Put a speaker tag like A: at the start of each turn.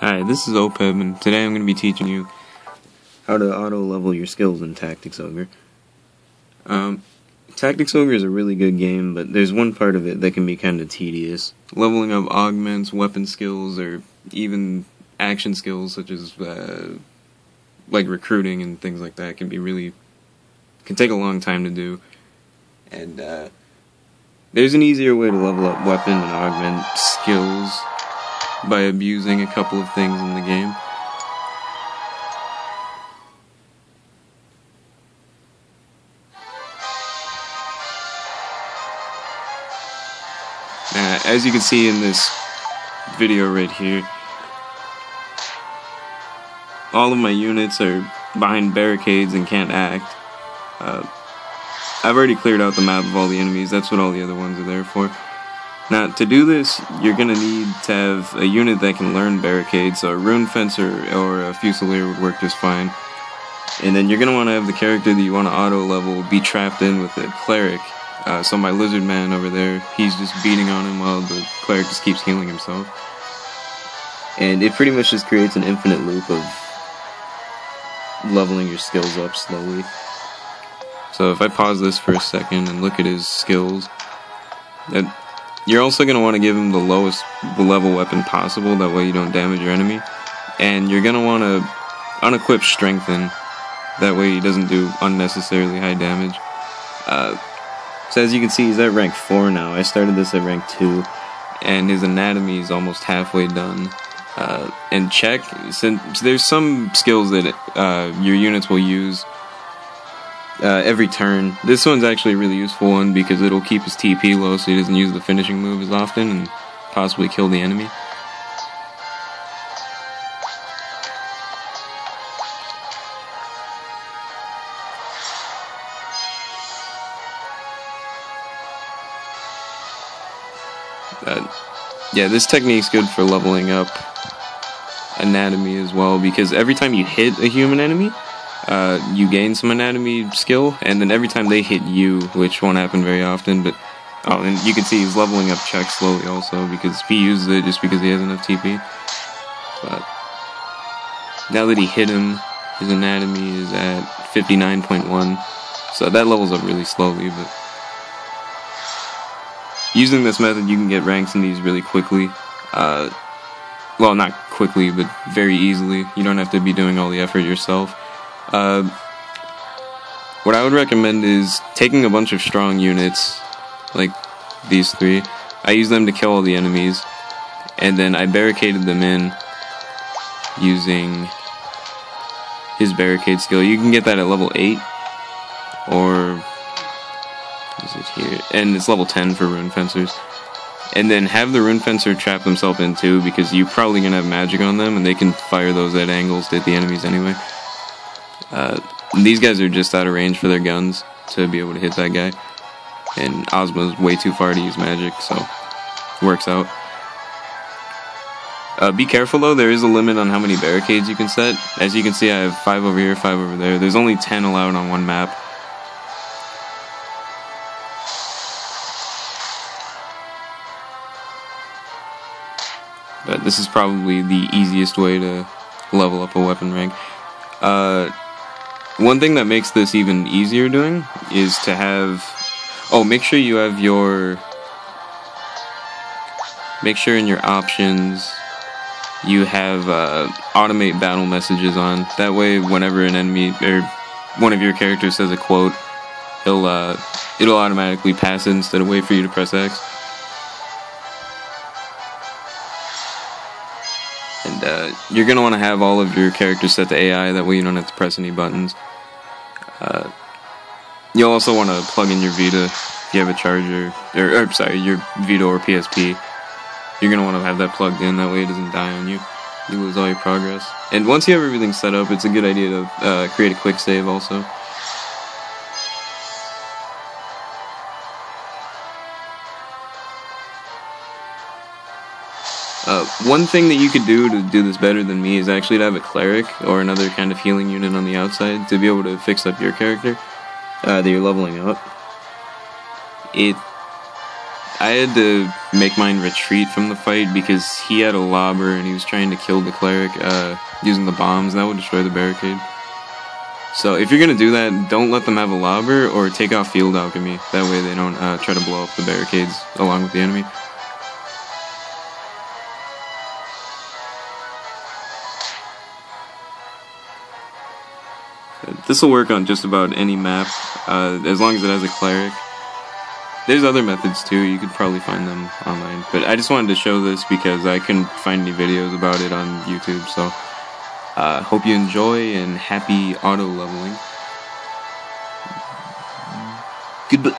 A: Hi, this is OPEB, and today I'm going to be teaching you how to auto-level your skills in Tactics Ogre. Tactics Ogre is a really good game, but there's one part of it that can be kind of tedious. Leveling up augments, weapon skills, or even action skills such as like recruiting and things like that can take a long time to do. And there's an easier way to level up weapon and augment skills by abusing a couple of things in the game. As you can see in this video right here, all of my units are behind barricades and can't act. I've already cleared out the map of all the enemies. That's what all the other ones are there for. Now, to do this, you're going to need to have a unit that can learn barricades, so a rune fencer or a fusilier would work just fine. And then you're going to want to have the character that you want to auto-level be trapped in with a Cleric. So my lizard man over there, he's just beating on him while the Cleric just keeps healing himself. And it pretty much just creates an infinite loop of leveling your skills up slowly. So if I pause this for a second and look at his skills, you're also going to want to give him the lowest level weapon possible, that way you don't damage your enemy. And you're going to want to unequip Strengthen, that way he doesn't do unnecessarily high damage. So as you can see, he's at rank 4 now. I started this at rank 2, and his anatomy is almost halfway done. And check, since there's some skills that your units will use every turn. This one's actually a really useful one because it'll keep his TP low so he doesn't use the finishing move as often and possibly kill the enemy. Yeah, this technique's good for leveling up anatomy as well, because every time you hit a human enemy, you gain some anatomy skill, and then every time they hit you, which won't happen very often, but and you can see he's leveling up Check slowly also, because he uses it just because he has enough TP. But now that he hit him, his anatomy is at 59.1, so that levels up really slowly, but using this method you can get ranks in these really quickly. Well, not quickly, but very easily. You don't have to be doing all the effort yourself. What I would recommend is taking a bunch of strong units, like these 3. I use them to kill all the enemies, and then I barricaded them in using his barricade skill. You can get that at level 8, or is it here? And it's level 10 for rune fencers. And then have the rune fencer trap himself in too, because you're probably going to have magic on them, and they can fire those at angles to hit the enemies anyway. These guys are just out of range for their guns to be able to hit that guy. And Ozma's way too far to use magic, so it works out. Be careful though, there is a limit on how many barricades you can set. As you can see, I have 5 over here, 5 over there. There's only 10 allowed on one map. But this is probably the easiest way to level up a weapon rank. One thing that makes this even easier doing is to have... make sure you have your... Make sure in your options you have automate battle messages on. That way whenever an enemy, or one of your characters says a quote, it'll automatically pass it instead of wait for you to press X. And you're going to want to have all of your characters set to AI, that way you don't have to press any buttons. You'll also want to plug in your Vita if you have a charger, your Vita or PSP. You're going to want to have that plugged in, that way it doesn't die on you. You lose all your progress. And once you have everything set up, it's a good idea to create a quick save also. One thing that you could do to do this better than me is actually to have a Cleric or another kind of healing unit on the outside to be able to fix up your character that you're leveling up. I had to make mine retreat from the fight because he had a lobber and he was trying to kill the cleric using the bombs. That would destroy the barricade. So if you're gonna do that, don't let them have a lobber or take off field alchemy. That way they don't try to blow up the barricades along with the enemy. This will work on just about any map, as long as it has a cleric. There's other methods too, you could probably find them online. But I just wanted to show this because I couldn't find any videos about it on YouTube, so hope you enjoy and happy auto leveling. Goodbye.